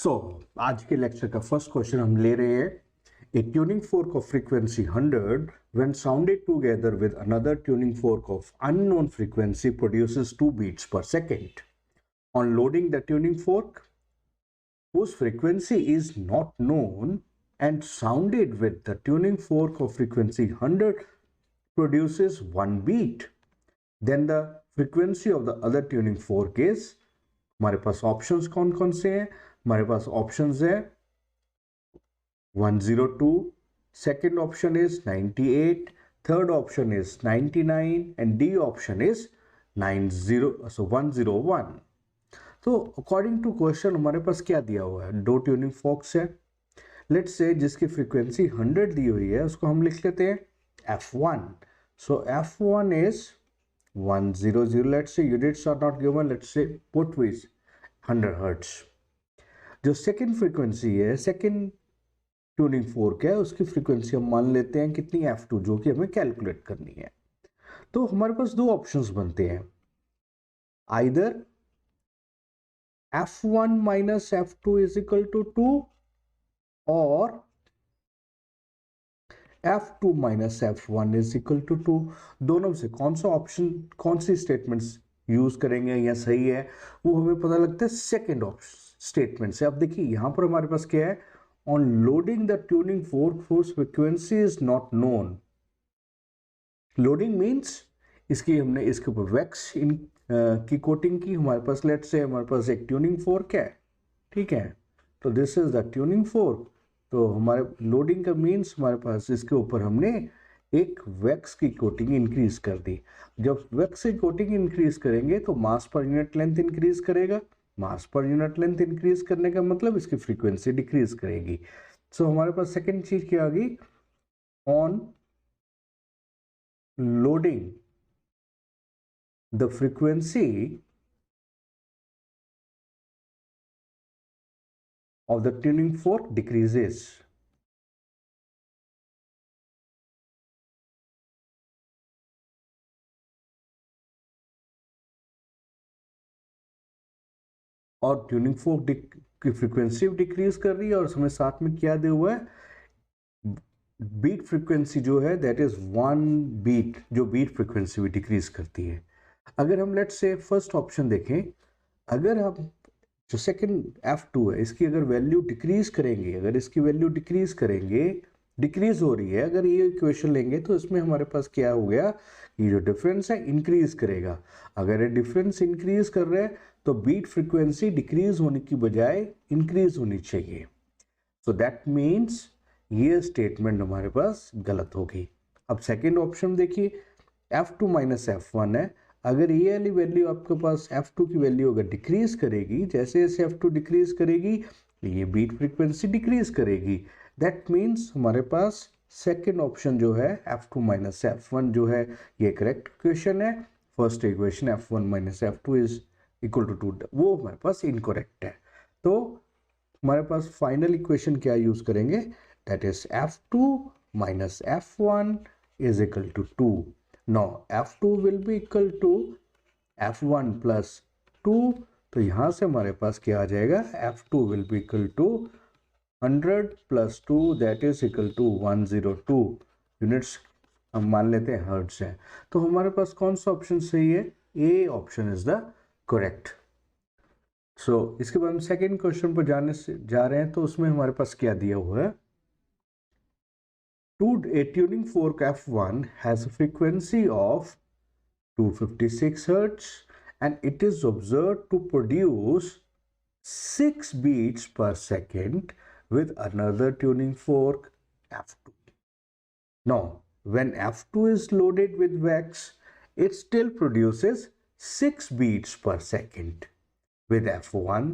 आज के लेक्चर का फर्स्ट क्वेश्चन हम ले रहे हैं. A tuning fork of frequency 100 when sounded together with another tuning fork of unknown frequency produces 2 beats per second. On loading the tuning fork, whose frequency is not known and sounded with the tuning fork of frequency 100 produces 1 beat. Then the frequency of the other tuning fork is, हमारे पास options कौन कौन से हैं? हमारे पास options है 102, second option is 98, third option is 99 and D option is 101. तो अकॉर्डिंग टू क्वेश्चन हमारे पास क्या दिया हुआ है? दो ट्यूनिंग फॉक्स है. लेट्स से जिसकी फ्रीक्वेंसी 100 दी हुई है उसको हम लिख लेते हैं F1. So F1 is 100. Let's say units are not given. Let's say put with 100 hertz. जो सेकेंड फ्रीक्वेंसी है, सेकेंड ट्यूनिंग फोर्क है, उसकी फ्रीक्वेंसी हम मान लेते हैं कितनी? F2, जो कि हमें कैलकुलेट करनी है. तो हमारे पास दो ऑप्शंस बनते हैं, either F1 minus F2 is equal to 2 और F2 minus F1 is equal to 2. दोनों से कौन सा ऑप्शन, कौन सी स्टेटमेंट्स यूज करेंगे या सही है, वो हमें पता लगता है सेकेंड ऑप्शन स्टेटमेंट से. अब देखिए यहां पर हमारे पास क्या है? On loading the tuning fork whose frequency is not known. Loading means इसकी हमने इसके ऊपर वैक्स की कोटिंग की. हमारे पास लेट्स से हमारे पास एक ट्यूनिंग फोर्क है, ठीक है, तो this is the tuning fork. तो हमारे लोडिंग का मीन्स हमारे पास इसके ऊपर हमने एक वैक्स की कोटिंग इंक्रीज कर दी. जब वैक्स की कोटिंग इंक्रीज करेंगे तो मास पर यूनिट लेंथ इंक्रीज करेगा. मास पर यूनिट लेंथ इंक्रीज करने का मतलब इसकी फ्रीक्वेंसी डिक्रीज करेगी. सो हमारे पास सेकेंड चीज क्या आ गई? On loading the frequency of the tuning fork decreases. और ट्यूनिंग फोर्क की फ्रीक्वेंसी डिक्रीज कर रही है और हमें साथ में क्या दे हुआ है? बीट फ्रीक्वेंसी जो है दैट इज 1 बीट, जो बीट फ्रीक्वेंसी भी डिक्रीज करती है. अगर हम लेट्स से फर्स्ट ऑप्शन देखें, अगर हम जो सेकंड F2 है इसकी अगर वैल्यू डिक्रीज करेंगे, अगर इसकी वैल्यू डिक्रीज करेंगे, डिक्रीज हो रही है, अगर ये इक्वेशन लेंगे तो इसमें हमारे पास क्या हो गया? ये जो डिफरेंस है इंक्रीज करेगा. अगर ये डिफरेंस इंक्रीज कर रहा है तो बीट फ्रीक्वेंसी डिक्रीज होने की बजाय इंक्रीज होनी चाहिए. सो दैट मीन्स ये स्टेटमेंट हमारे पास गलत होगी. अब सेकेंड ऑप्शन देखिए, F2 माइनस F1 है. अगर ये वाली वैल्यू आपके पास F2 की वैल्यू अगर डिक्रीज करेगी, जैसे जैसे F2 डिक्रीज करेगी ये बीट फ्रीक्वेंसी डिक्रीज करेगी. दैट मीन्स हमारे पास सेकेंड ऑप्शन जो है F2 माइनस F1 जो है ये करेक्ट इक्वेशन है. First equation F1 minus F2 is equal to 2, वो हमारे पास इनकरेक्ट है. तो हमारे पास फाइनल इक्वेशन क्या यूज करेंगे? That is F2 minus F1 is equal to 2. Now F2 will be equal to F1 plus 2. तो यहां से हमारे पास क्या आ जाएगा? F2 will be equal to 100 plus 2 that is equal to 102. Units हम मान लेते हैं हर्ट्ज है. तो हमारे पास कौन सा ऑप्शन सही है? A option is the correct. So इसके बाद हम सेकेंड क्वेश्चन पर जाने से जा रहे हैं. तो उसमें हमारे पास क्या दिया हुआ है? A tuning fork F1 has a frequency of 256 hertz and it is observed to produce 6 beats per second with another tuning fork F2. Now, when F2 is loaded with wax, it still produces 6 beats per second. With F1,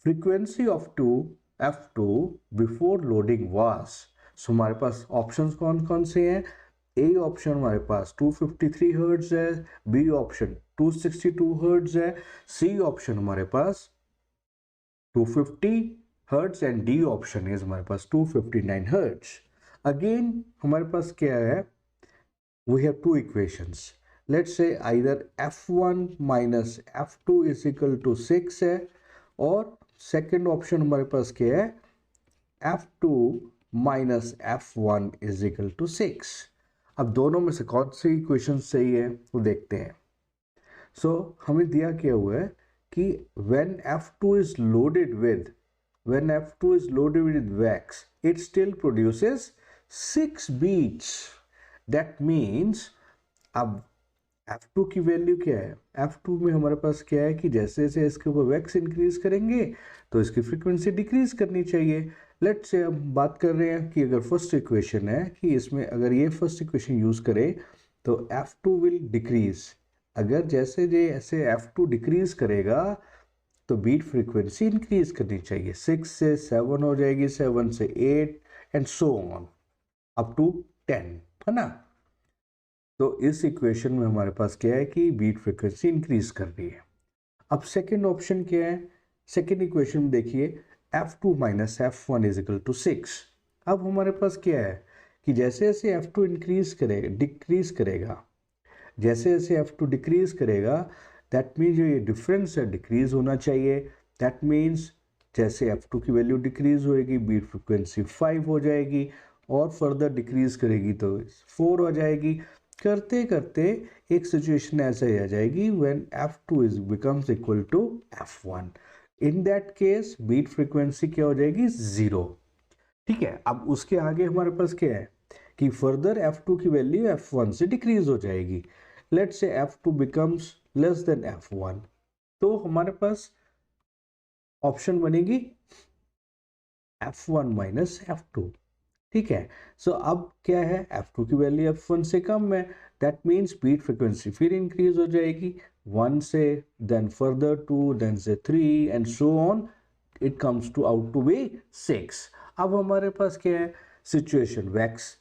frequency of F2 before loading was. सो हमारे पास options कौन कौन से हैं? A option हमारे पास 253 हर्ट्ज है, बी ऑप्शन 262 हर्ट्ज है, सी ऑप्शन हमारे पास 250 हर्ट्ज एंड डी ऑप्शन इज हमारे पास 259 हर्ट्ज. अगेन हमारे पास क्या है? We have two equations. Let's say either F1 minus F2 is equal to 6 है और सेकेंड ऑप्शन हमारे पास क्या है, F2 minus F1 is equal to 6। अब दोनों में से कौन सी इक्वेशन सही है वो देखते हैं। सो हमें दिया क्या हुआ है कि when F2 is loaded with wax, it still produces 6 beats. That means अब F2 की वैल्यू क्या है, F2 में हमारे पास क्या है कि जैसे जैसे इसके ऊपर वैक्स इंक्रीज करेंगे तो इसकी फ्रीक्वेंसी डिक्रीज करनी चाहिए। लेट्स से अब बात कर रहे हैं कि अगर फर्स्ट इक्वेशन है कि इसमें अगर ये फर्स्ट इक्वेशन यूज करें तो F2 विल डिक्रीज। अगर जैसे जैसे F2 डिक्रीज करेगा तो बीट फ्रीक्वेंसी इंक्रीज करनी चाहिए, 6 से 7 हो जाएगी, 7 से 8 and so on up to 10, है ना। तो इस इक्वेशन में हमारे पास क्या है कि बीट फ्रीक्वेंसी इंक्रीज कर रही है। अब सेकेंड ऑप्शन क्या है, सेकेंड इक्वेशन में देखिए F2 minus F1 is equal to 6। अब हमारे पास क्या है कि जैसे जैसे F2 इंक्रीज करेगा डिक्रीज करेगा, जैसे जैसे F2 डिक्रीज करेगा दैट मीन्स जो ये डिफरेंस है डिक्रीज होना चाहिए। दैट मीन्स जैसे F2 की वैल्यू डिक्रीज होएगी बीट फ्रिक्वेंसी 5 हो जाएगी और फर्दर डिक्रीज करेगी तो 4 हो जाएगी। करते करते एक सिचुएशन ऐसे आ जाएगी when F2 is becomes equal to F1। In that case beat frequency क्या हो जाएगी, 0। ठीक है, अब उसके आगे हमारे पास क्या है कि फर्दर F2 की वैल्यू F1 से डिक्रीज हो जाएगी। Let's say F2 becomes less than F1, तो हमारे पास ऑप्शन बनेगी F1 माइनस F2। ठीक है, सो अब क्या है F2 की वैल्यू F1 से कम है, दैट मीन्स बीट फ्रिक्वेंसी फिर इंक्रीज हो जाएगी 1 से, देन फर्दर 2, देन से 3 and so on, it comes to out to be 6। अब हमारे पास क्या है सिचुएशन, वैक्स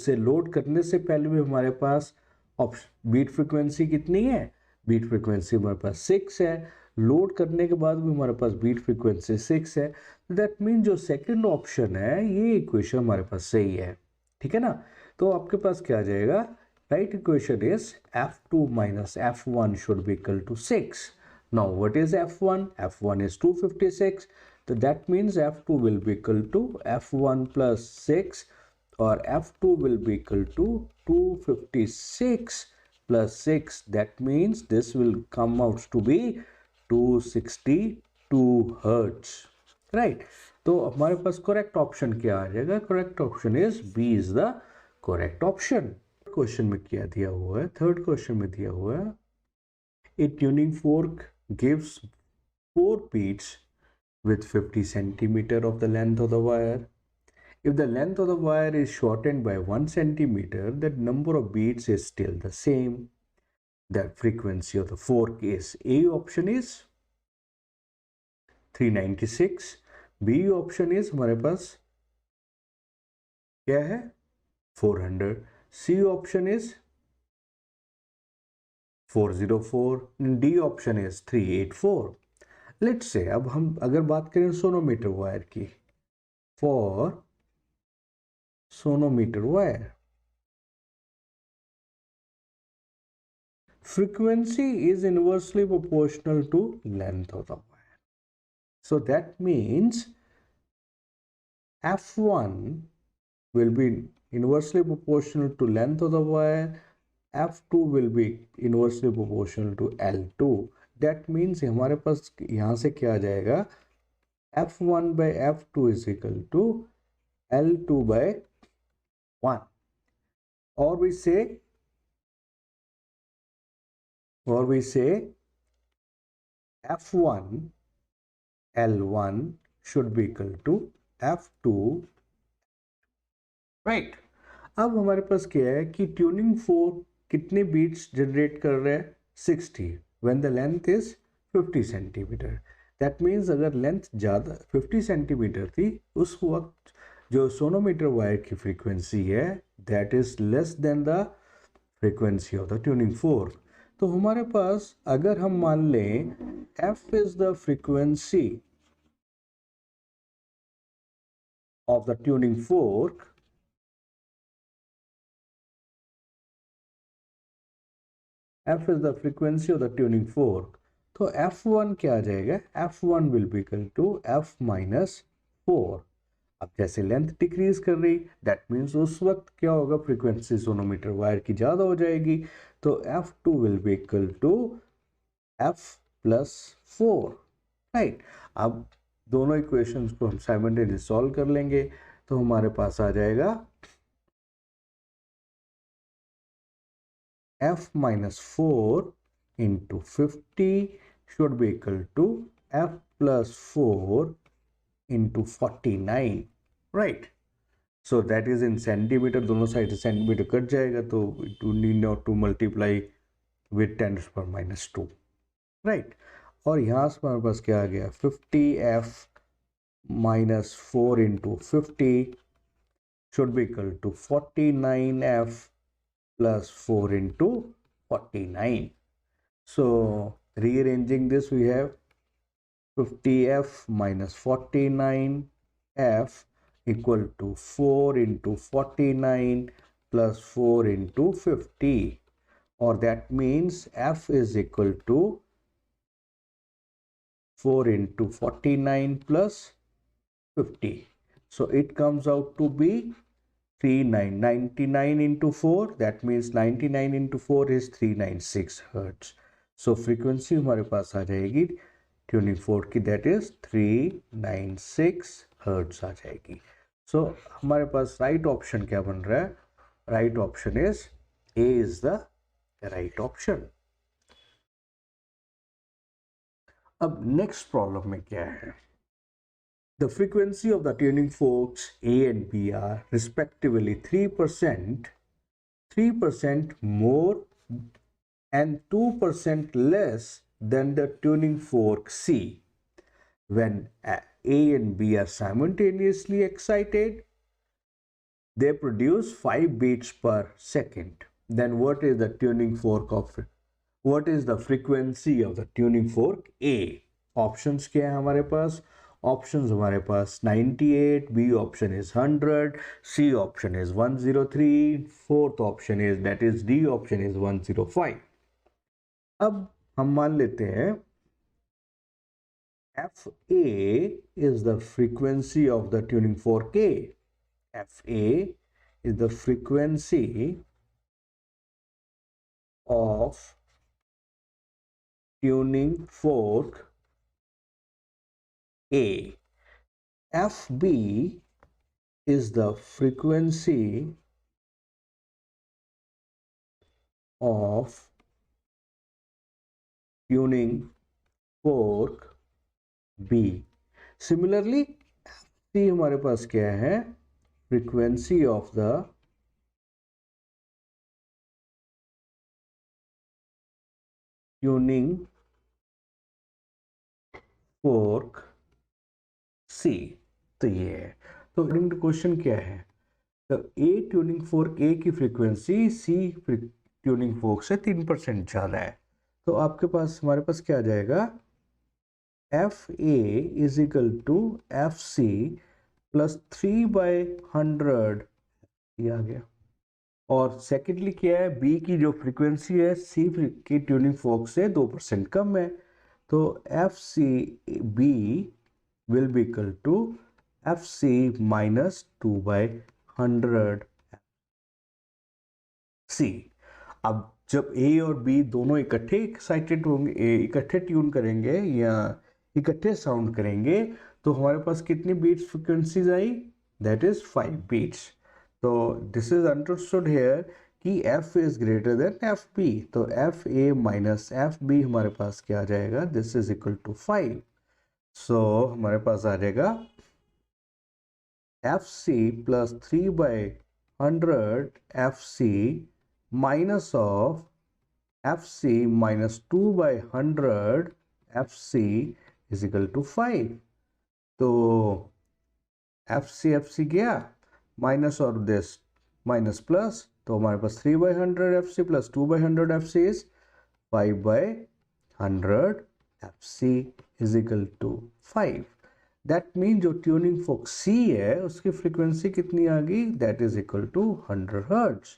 से लोड करने से पहले भी हमारे पास बीट फ्रिक्वेंसी कितनी है, बीट फ्रिक्वेंसी हमारे पास 6 है, लोड करने के बाद भी हमारे पास बीट फ्रिक्वेंसी 6 है। दैट मीन जो सेकंड ऑप्शन है ये इक्वेशन हमारे पास सही है। ठीक है ना, तो आपके पास क्या आ जाएगा, right equation is F2 minus F1 should be equal to 6। Now what is F1? F1 is 256, so that means F2 will be equal to F1 plus 6 or F2 will be equal to 256 plus 6, that means this will come out to be 262 hertz, right? तो हमारे पास correct option क्या आ जाएगा, correct option is B is the correct option. Question में क्या दिया हुआ है, थर्ड क्वेश्चन में दिया हुआ है ए tuning fork gives 4 beats with 50 centimeter of the length of the wire. If the length of the wire is shortened by 1 centimeter, the number of beats is still the same. The frequency of the fork is, A option is 396, B option is हमारे पास क्या है 400, C option is 404, D option is 384। Let's say अब हम अगर बात करें sonometer wire की, for sonometer wire frequency is inversely proportional to length of the wire. So that means F1 will be inversely proportional to length of the wire, F2 will be inversely proportional to L2. That means हमारे पास यहाँ से क्या आ जाएगा, F1 by F2 is equal to L2 by 1, or we say F1 L1 should be equal to F2, right. अब हमारे पास क्या है कि ट्यूनिंग फोर्क कितने बीट्स जनरेट कर रहे हैं, 60 when the length is 50 centimetre. That means अगर लेंथ ज़्यादा 50 सेंटीमीटर थी उस वक्त जो सोनोमीटर वायर की फ्रीक्वेंसी है that is less than the frequency of the tuning fork. तो हमारे पास अगर हम मान लें F is the frequency of the tuning fork, F is the frequency of the tuning fork, तो F1 क्या आ जाएगा, F1 will be equal to F minus 4। अब जैसे लेंथ डिक्रीज कर रही, दैट मीन्स उस वक्त क्या होगा, फ्रीक्वेंसी सोनोमीटर वायर की ज़्यादा हो जाएगी, तो F2 will be equal to F plus 4, right. अब दोनों इक्वेशंस को हम साइमल्टेनियसली सॉल्व कर लेंगे, तो हमारे पास आ जाएगा F minus 4 into 50 should be equal to F plus 4 into 49, right? So that is in centimeter, दोनों साइड से सेंटीमीटर कट जाएगा, तो it will need not to multiply with 10 to the power minus 2, right? और यहाँ से हमारे पास क्या आ गया, 50F minus 4 into 50 should be equal to 49F plus 4 into 49. So rearranging this, we have 50F minus 49F equal to 4 into 49 plus 4 into 50, or that means F is equal to 4 into 49 plus 50. So it comes out to be 99 into 4, that means 99 into 4 is 396 hertz. So frequency हमारे पास आ जाएगी tuning fork की, that is 396 hertz आ जाएगी. So हमारे पास right option क्या बन रहा है, right option is A is the right option. अब नेक्स्ट प्रॉब्लम में क्या है, the frequency of the tuning forks A and B are respectively 3% more and 2% less than the tuning fork C. When A and B are simultaneously excited, they produce 5 beats per second. Then what is the tuning fork of, what is the frequency of the tuning fork A? Options क्या है हमारे पास, options हमारे पास 98, B option is 100, C option is 103, fourth option is, that is D option is 105. अब हम मान लेते हैं F A is the frequency of the tuning fork A. F A is the frequency of tuning fork A. FB is the frequency of tuning fork B. Similarly, C हमारे पास क्या है, frequency of the tuning fork C. तो ये है, तो question क्या है, तो A ट्यूनिंग फोर्क A की फ्रीक्वेंसी C ट्यूनिंग फोर्क से 3% ज़्यादा है, तो आपके पास हमारे पास क्या आ जाएगा, F A is equal to F C plus 3/100, ये आ गया. और सेकेंडली क्या है, बी की जो फ्रीक्वेंसी है सी की ट्यूनिंग फोर्क से 2% कम है, तो F C B will be equal to FC minus 2/100 C. अब जब A और B दोनों इकट्ठे एक्साइटेड होंगे, इकट्ठे ट्यून करेंगे या इकट्ठे साउंड करेंगे, तो हमारे पास कितनी बीट्स फ्रीक्वेंसीज आई, दैट इज 5 बीट्स. तो दिस इज अंडरस्टूड हेयर कि F इज ग्रेटर देन FB, तो FA माइनस FB हमारे पास क्या आ जाएगा, this is equal to 5. So हमारे पास आ जाएगा FC plus 3/100 FC minus of FC minus 2/100 FC is equal to 5. तो FC गया माइनस और दिस माइनस प्लस, तो हमारे पास 3/100 FC plus 2/100 FC is 5/100 FC is equal to 5. That means जो ट्यूनिंग फोर्क C है उसकी फ्रीक्वेंसी कितनी आ गई, that is equal to 100 hertz.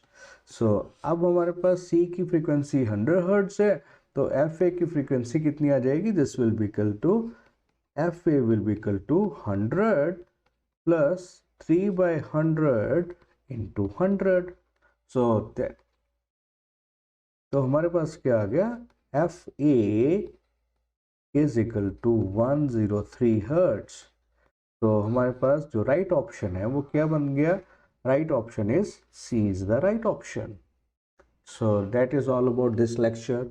So अब हमारे पास C की फ्रीक्वेंसी 100 हर्ट्ज है, तो एफ ए की फ्रीक्वेंसी कितनी आ जाएगी, this will be equal to F A will be equal to 100 plus 3/100 into 100. So that, तो हमारे पास क्या आ गया, F A is equal to 103 hertz. तो हमारे पास जो राइट ऑप्शन है वो क्या बन गया, right option is C is the right option. So that is all about this lecture.